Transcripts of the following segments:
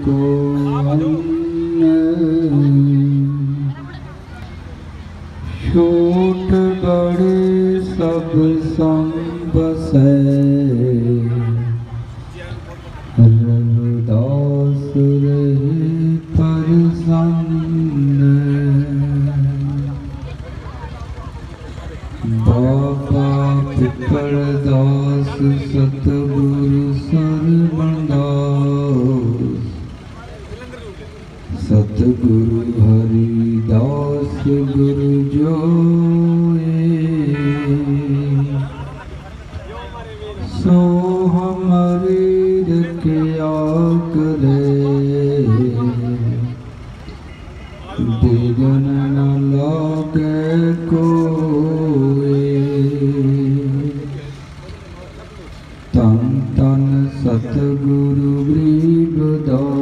को छोट बड़े सब संग बसै रविदास रहे प्रसन्न बाबा पिपलदास सतगुरु सरवणदास सतगुरु हरिदास गुरु जोए सो हमारे रखिया करे बिघन न लागे कोई तन तन सतगुरु गरीबदास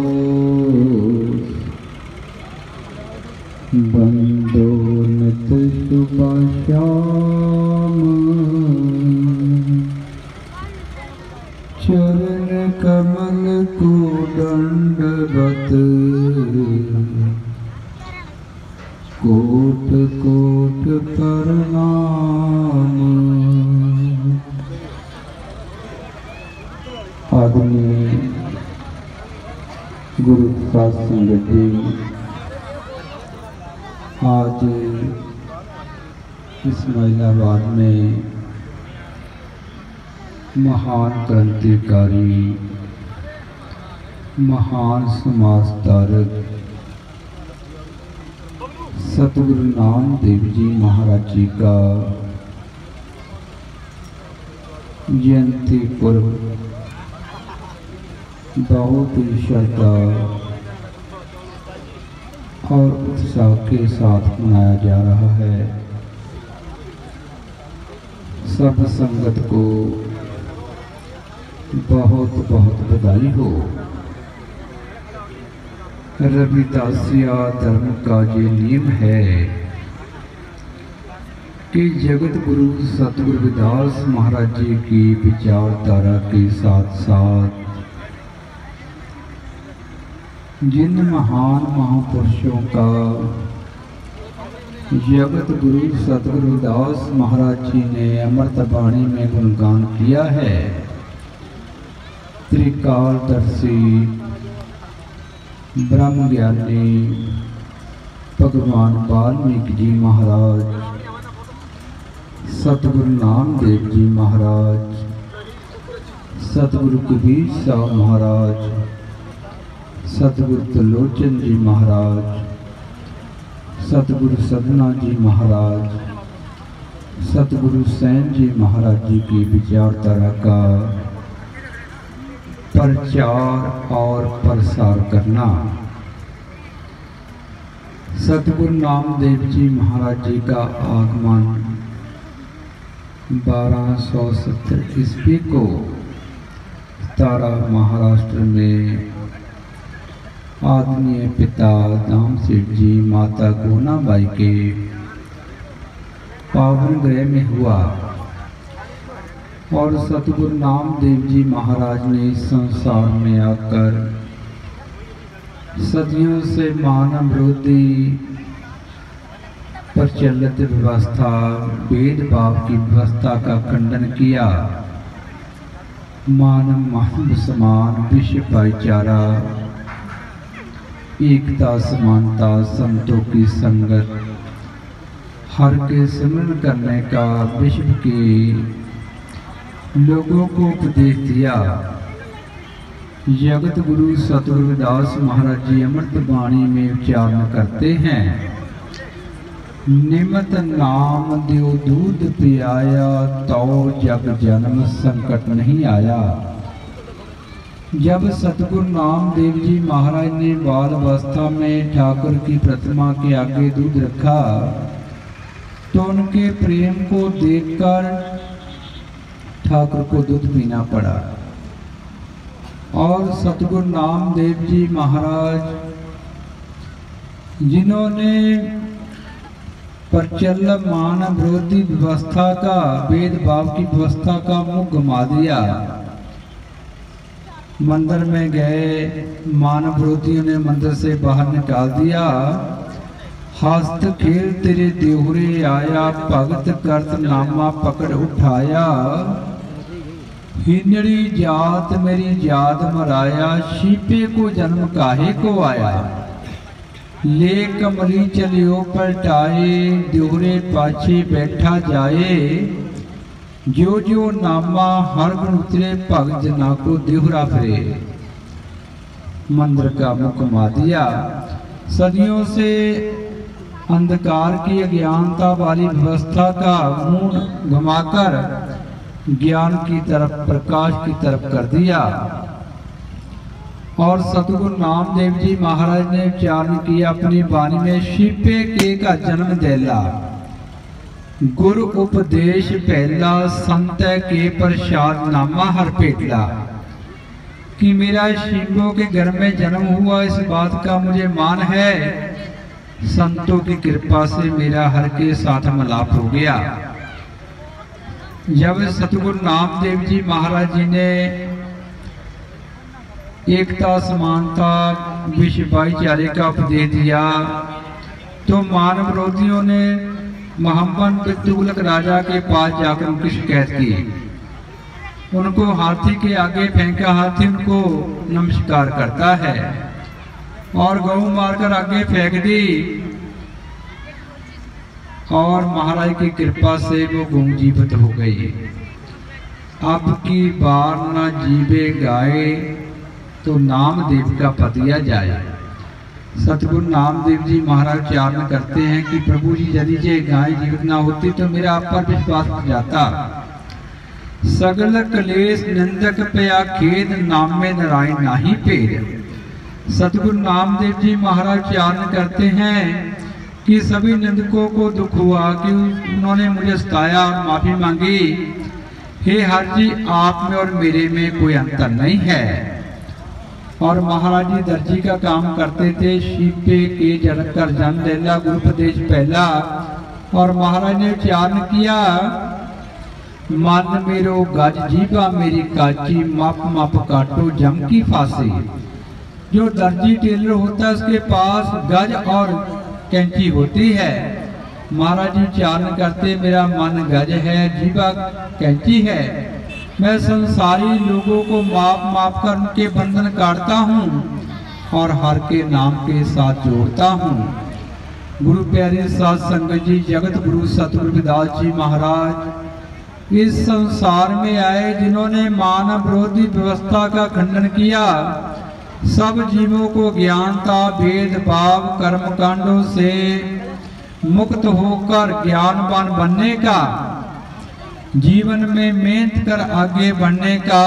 बंदो नित सुबह श्याम चरण कमल को दंडवत कोट कोट प्रणाम। आदरणीय गुरु प्रसाद संगत जी, आज इस महिलावाद में महान क्रांतिकारी, महान समाजधारक सतगुरु नानक देव जी महाराज जी का जयंती पर्व बहुत ही श्रद्धा और उत्साह के साथ मनाया जा रहा है। सब संगत को बहुत बहुत बधाई हो। रविदासिया धर्म का ये नियम है कि जगत गुरु सतगुरु रविदास महाराज जी की विचारधारा के साथ साथ जिन महान महापुरुषों का जगत गुरु सतगुरु रविदास महाराज जी ने अमृत वाणी में गुणगान किया है, त्रिकालदर्शी ब्रह्म ज्ञानी भगवान वाल्मीकि जी महाराज, सतगुरु नानक देव जी महाराज, सतगुरु कबीर साहब महाराज, सतगुरु त्रिलोचन जी महाराज, सतगुरु सदना जी महाराज, सतगुरु सैन जी महाराज जी की विचारधारा का प्रचार और प्रसार करना। सतगुरु नामदेव जी महाराज जी का आगमन 1270 ईस्वी को तारा महाराष्ट्र में आदरणीय पिता दाम सेठ जी माता गोनाबाई के पावन गृह में हुआ और सतगुरु नामदेव जी महाराज ने इस संसार में आकर सदियों से मानव विरोधी प्रचलित व्यवस्था, भेदभाव की व्यवस्था का खंडन किया। मानव मानव समान, विश्व भाईचारा, एकता, समानता, संतों की संगत, हर के सिमरन करने का विश्व के लोगों को उपदेश दिया। जगत गुरु सतगुरु रविदास महाराज जी अमृत वाणी में उच्चारण करते हैं, निमत नाम दियो दूध पियाया, तो जग जन्म संकट नहीं आया। जब सतगुरु नामदेव जी महाराज ने बाल अवस्था में ठाकुर की प्रतिमा के आगे दूध रखा तो उनके प्रेम को देखकर ठाकुर को दूध पीना पड़ा। और सतगुरु नामदेव जी महाराज जिन्होंने प्रचलित मानव विरोधी व्यवस्था का, भेदभाव की व्यवस्था का मुंह घुमा दिया, मंदिर में गए, मानव विरोधियों ने मंदिर से बाहर निकाल दिया। हस्त खेल तेरे देहुरे आया, भगत करत नामा पकड़ उठाया। हिनड़ी जात मेरी जात मराया, शीपे को जन्म काहे को आया। ले कमली चलियो पलटाए, देहुरे पाछे बैठा जाए। जो जो नामा हर गुण उतरे, भगत जना को देहुरा फिरे। मंदिर का मुख मा दिया। सदियों से अंधकार की अज्ञानता वाली व्यवस्था का मुंह घुमाकर ज्ञान की तरफ, प्रकाश की तरफ कर दिया। और सतगुरु नामदेव जी महाराज ने उच्चारण किया अपनी वाणी में, शीपे के का जन्म देला, गुरु उपदेश पहला, संत के प्रसाद नामा हर पेटला। कि मेरा शिवों के घर में जन्म हुआ, इस बात का मुझे मान है। संतों की कृपा से मेरा हर के साथ मिलाप हो गया। जब सतगुरु नामदेव जी महाराज जी ने एकता, समानता, विश्व भाईचारे का उपदेश दिया, तो मानव विरोधियों ने मोहम्मद तुगलक राजा के पास जाकर उनकी शिकायत की। उनको हाथी के आगे फेंका, हाथी उनको नमस्कार करता है, और गऊ मारकर आगे फेंक दी, और महाराज की कृपा से वो गऊ जीवित हो गई। अब की बार न जीवे गाए, तो नामदेव का पतिया जाए। सतगुरु नामदेव जी महाराज उच्चारण करते हैं कि प्रभु जी यदि ये गाय जीवित ना होती तो मेरा आप पर विश्वास हो जाता। सगल कलेश निंदक पया खेद, नाम में नारायण नाही पेद। सतगुरु नामदेव जी महाराज उच्चारण करते हैं कि सभी निंदकों को दुख हुआ कि उन्होंने मुझे सताया और माफी मांगी। हे हर जी, आप में और मेरे में कोई अंतर नहीं है। और महाराज जी दर्जी का काम करते थे। शीपे के जन्म कर जन्म देला, गुरुपदेश पहला। और महाराज ने उच्चारण किया, मन मेरो गज जीवा मेरी काची, माप माप काटो जम की फांसी। जो दर्जी टेलर होता है उसके पास गज और कैंची होती है। महाराज जी उच्चारण करते, मेरा मन गज है, जीवा कैंची है। मैं संसारी लोगों को माप माप कर उनके बंधन काटता हूँ और हर के नाम के साथ जोड़ता हूँ। गुरु प्यारे साध संगत जी, जगत गुरु सतगुरु रविदास जी महाराज इस संसार में आए जिन्होंने मानव विरोधी व्यवस्था का खंडन किया। सब जीवों को ज्ञानता, भेदभाव, कर्म कांडों से मुक्त होकर ज्ञानवान बनने का, जीवन में मेहनत कर आगे बढ़ने का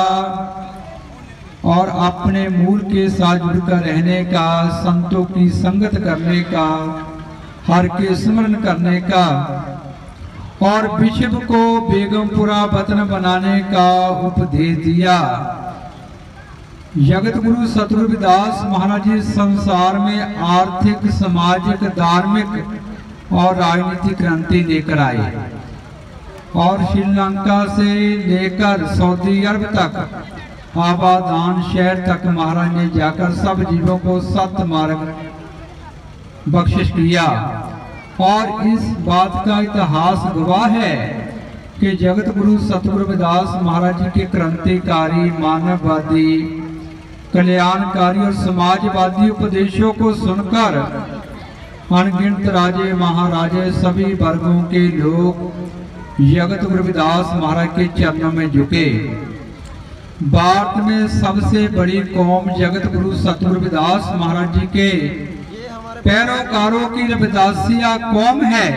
और अपने मूल के साथ जुड़कर रहने का, संतों की संगत करने का, हर के स्मरण करने का और विश्व को बेगमपुरा वतन बनाने का उपदेश दिया। जगत गुरु सतगुरु रविदास महाराज जी संसार में आर्थिक, सामाजिक, धार्मिक और राजनीतिक क्रांति लेकर आए और श्रीलंका से लेकर सऊदी अरब तक आबादान शहर तक महाराज ने जाकर सब जीवों को सत्य मार्ग बख्शिश किया। और इस बात का इतिहास गवाह है कि जगत गुरु सतगुरु रविदास महाराज जी के क्रांतिकारी, मानववादी, कल्याणकारी और समाजवादी उपदेशों को सुनकर अनगिनत राजे, महाराजे, सभी वर्गों के लोग जगत गुरु रविदास महाराज के चरणों में झुके। भारत में सबसे बड़ी कौम जगत गुरु सतगुरु रविदास महाराज जी के पैरोकारों की रविदासिया कौम है।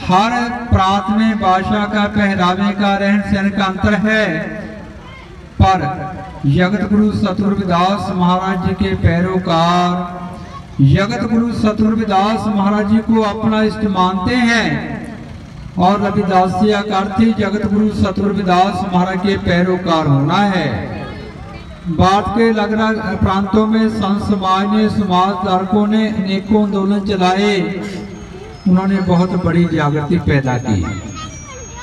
हर प्रांत में भाषा का, पहरावे का, रहन सहन का अंतर है, पर जगत गुरु सतगुरु रविदास महाराज जी के पैरोकार जगत गुरु सतगुरु रविदास महाराज जी को अपना इष्ट मानते हैं और रविदासिया का अर्थ ही जगत गुरु सतगुरु रविदास महाराज के पैरोकार होना है। भारत के अलग अलग प्रांतों में संत समाज ने, समाज धारकों ने अनेकों आंदोलन चलाए। उन्होंने बहुत बड़ी जागृति पैदा की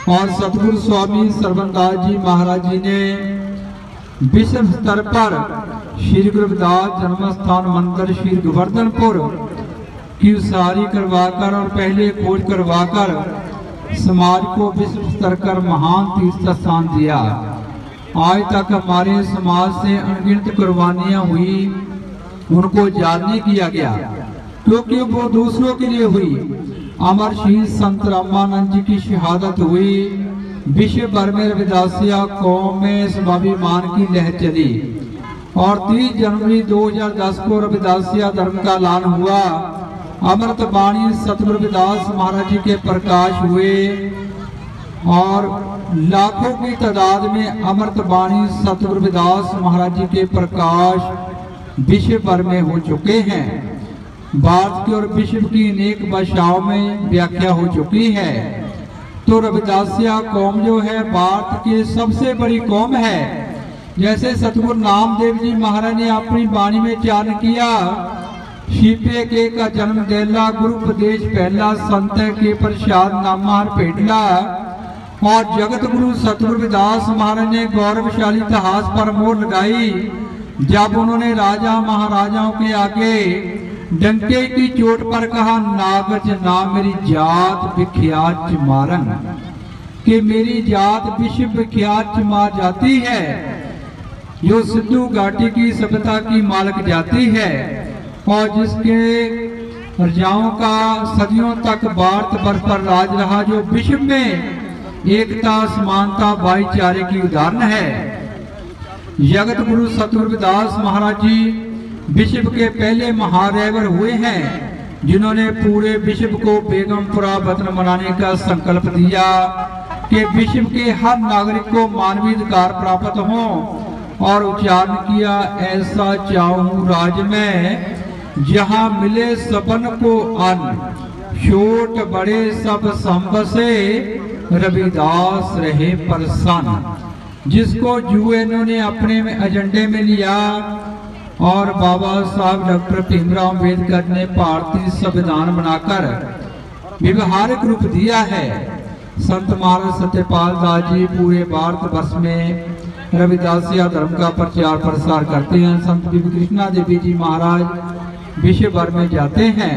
और सतगुरु स्वामी सरवनदास जी महाराज जी ने विश्व स्तर पर श्री गुरु रविदास जन्म स्थान मंदिर श्री गोवर्धनपुर की उसारी करवाकर और पहले खोज करवाकर समाज को विश्व स्तर पर महान तीर्थ स्थान दिया। आज तक हमारे समाज से अनगिनत कुर्बानियां हुई, उनको याद नहीं किया गया क्योंकि वो दूसरों के लिए हुई। अमर शहीद संत रामानंद जी की शहादत हुई, विश्व भर में रविदासिया कौम में स्वाभिमान की लहर चली और 30 जनवरी 2010 को रविदासिया धर्म का ऐलान हुआ। अमृत बाणी सतगुरु रविदास महाराज जी के प्रकाश हुए और लाखों की तादाद में अमृत बाणी सतगुरु रविदास महाराज जी के प्रकाश विश्व भर में हो चुके हैं। भारत की और विश्व की अनेक भाषाओं में व्याख्या हो चुकी है। तो रविदासिया कौम जो है भारत की सबसे बड़ी कौम है। जैसे सतगुरु नामदेव जी महाराज ने अपनी वाणी में चारण किया, शीपे के का जन्म देला, गुरु उपदेश पहला, संत के प्रसाद नामार पेटला। और जगत गुरु सतगुरु रविदास महाराज ने गौरवशाली इतिहास पर मोहर लगाई जब उन्होंने राजा महाराजाओं के आगे डंके की चोट पर कहा, नागज ना मेरी जात विख्यात चमारन, कि मेरी जात विश्व विख्यात चमार जाती है जो सिंधु घाटी की सभ्यता की मालक जाती है और जिसके प्रजाओं का सदियों तक भारत वर्ष पर राज रहा, जो विश्व में एकता समानता भाईचारे की उदाहरण है। जगत गुरु सतगुरु रविदास महाराज जी विश्व के पहले महारैवर हुए हैं जिन्होंने पूरे विश्व को बेगमपुरा वतन बनाने का संकल्प दिया कि विश्व के हर नागरिक को मानवीय अधिकार प्राप्त हो और उच्चारण किया, ऐसा चाहूं राज में जहां मिले सबन को अन्न, छोट बड़े सब संबसे, रविदास रहे प्रसन्न। जिसको यूएनओ ने अपने एजेंडे में लिया और बाबा साहब डॉक्टर भीमराव अम्बेडकर ने भारतीय संविधान बनाकर व्यवहारिक रूप दिया है। संत महाराज सत्यपाल दास जी पूरे भारत वर्ष में रविदासिया धर्म का प्रचार प्रसार करते हैं। संत बीबी कृष्णा देवी जी महाराज विश्व भर में जाते हैं।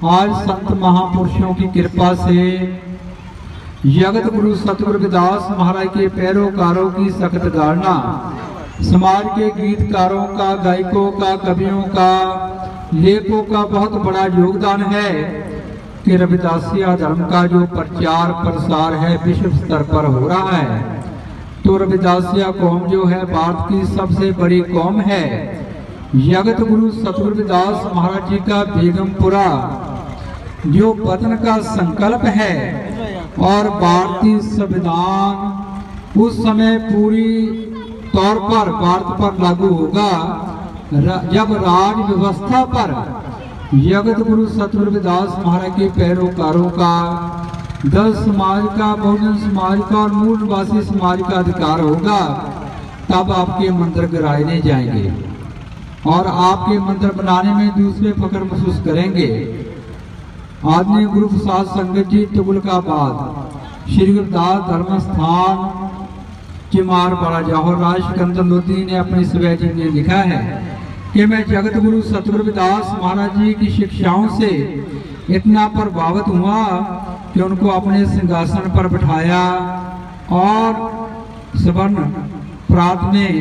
आज संत महापुरुषों की कृपा से जगत गुरु सतगुरु रविदास महाराज के पैरोकारों की सख्त धारणा, समाज के गीतकारों का, गायकों का, कवियों का, लेखकों का बहुत बड़ा योगदान है कि रविदासिया धर्म का जो प्रचार प्रसार है विश्व स्तर पर हो रहा है। तो रविदासिया कौम जो है भारत की सबसे बड़ी कौम है। जगत गुरु सतगुरु रविदास महाराज जी का बेगमपुरा जो वतन का संकल्प है और भारतीय संविधान उस समय पूरी तौर पर भारत पर लागू होगा जब राज व्यवस्था पर जगत गुरु सतगुरु रविदास महाराज के पैरोकारों का, दल समाज का, बहुजन समाज का और मूल निवासी समाज का अधिकार होगा, तब आपके मंदिर गिराए नहीं जाएंगे और आपके मंदिर बनाने में दूसरे फख्र महसूस करेंगे। आदरणीय गुरु प्रसाद संगत जी तुगलकाबाद श्री गुरुदास धर्म स्थान चिमार बड़ा जौहर राज सिकंदर लोधी ने अपनी स्वयं जीवनी में लिखा है कि मैं जगत गुरु सतगुरु रविदास महाराज जी की शिक्षाओं से इतना प्रभावित हुआ कि उनको अपने सिंहासन पर बिठाया और स्वर्ण प्रात में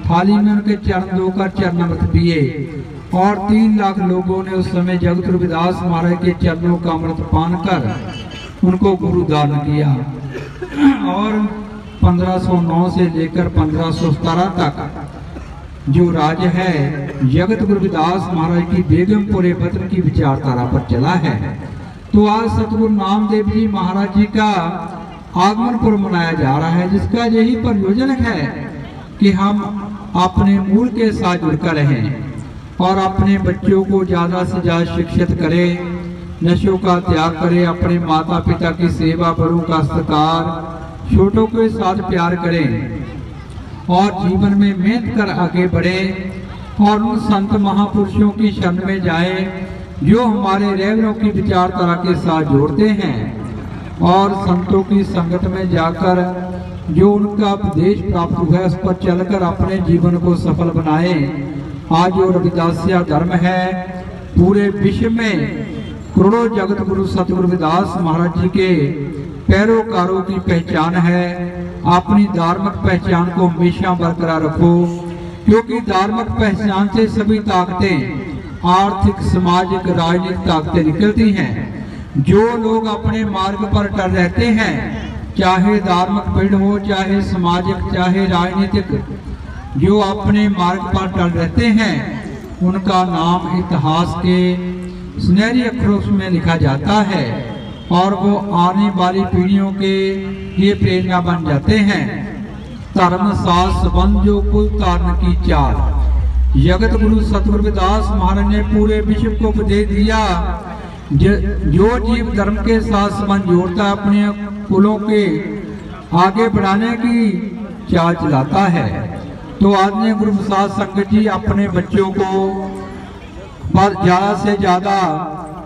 थाली में उनके चरण धोकर चरणामृत पिए और 3 लाख लोगों ने उस समय जगत गुरु रविदास महाराज के चरणों का अमृत पान कर उनको गुरु दान किया। और 1509 से लेकर 1517 तक जो राज है जगत गुरु रविदास महाराज की बेगमपुरे वतन की विचारधारा पर चला है। तो आज सतगुरु नामदेव जी महाराज जी का आगमन पर्व मनाया जा रहा है, जिसका यही प्रयोजन है कि हम अपने मूल के साथ जुड़कर रहें और अपने बच्चों को ज्यादा से ज्यादा शिक्षित करें, नशों का त्याग करें, अपने माता पिता की सेवा, बड़ों का सत्कार, छोटों के साथ प्यार करें और जीवन में मेहनत कर आगे बढ़े और उन संत महापुरुषों की शरण में जाए जो हमारे रहबरों की विचारधारा के साथ जोड़ते हैं और संतों की संगत में जाकर जो उनका उपदेश प्राप्त हुआ है उस पर चलकर अपने जीवन को सफल बनाए। आज जो रविदासिया धर्म है पूरे विश्व में करोड़ों जगत गुरु सतगुरु रविदास महाराज जी के पैरोकारों की पहचान है। अपनी धार्मिक पहचान को हमेशा बरकरार रखो, क्योंकि धार्मिक पहचान से सभी ताकतें आर्थिक सामाजिक राजनीतिक ताकतें निकलती हैं। जो लोग अपने मार्ग पर टल रहते हैं, चाहे धार्मिक पीढ़ हो चाहे सामाजिक चाहे राजनीतिक, जो अपने मार्ग पर टल रहते हैं उनका नाम इतिहास के सुनहरी अक्षरों में लिखा जाता है और वो आने वाली पीढ़ियों के लिए प्रेरणा बन जाते हैं। धर्म साथ संबंध जो कुल तारण की चार, जगत गुरु सतगुरु रविदास महाराज ने पूरे विश्व को उपदेश दिया। जो जीव धर्म के साथ संबंध जोड़ता है अपने कुलों के आगे बढ़ाने की चाल चलाता है। तो आदरणीय गुरु प्रसाद संगत जी अपने बच्चों को ज्यादा से ज्यादा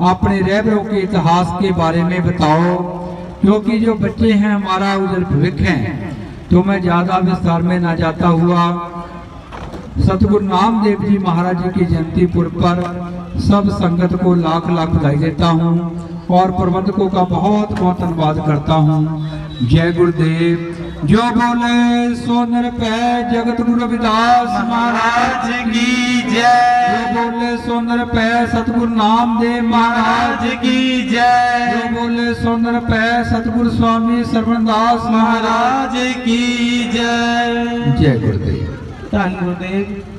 अपने रहबरों के इतिहास के बारे में बताओ, क्योंकि जो बच्चे हैं हमारा उज्जवल भविष्य है। तो मैं ज्यादा विस्तार में ना जाता हुआ सतगुरु नामदेव जी महाराज जी की जयंती पूर्व पर सब संगत को लाख लाख बधाई देता हूँ और प्रबंधकों का बहुत बहुत धन्यवाद करता हूँ। जय गुरुदेव। जो बोले सो नर पै जगत गुरु रविदास महाराज की जय। जो बोले सो नर पै सतगुरु नामदेव महाराज की जय। जो बोले सो नर पै सतगुरु स्वामी सरवणदास महाराज की जय। जय गुरुदेव। धन गुरुदेव।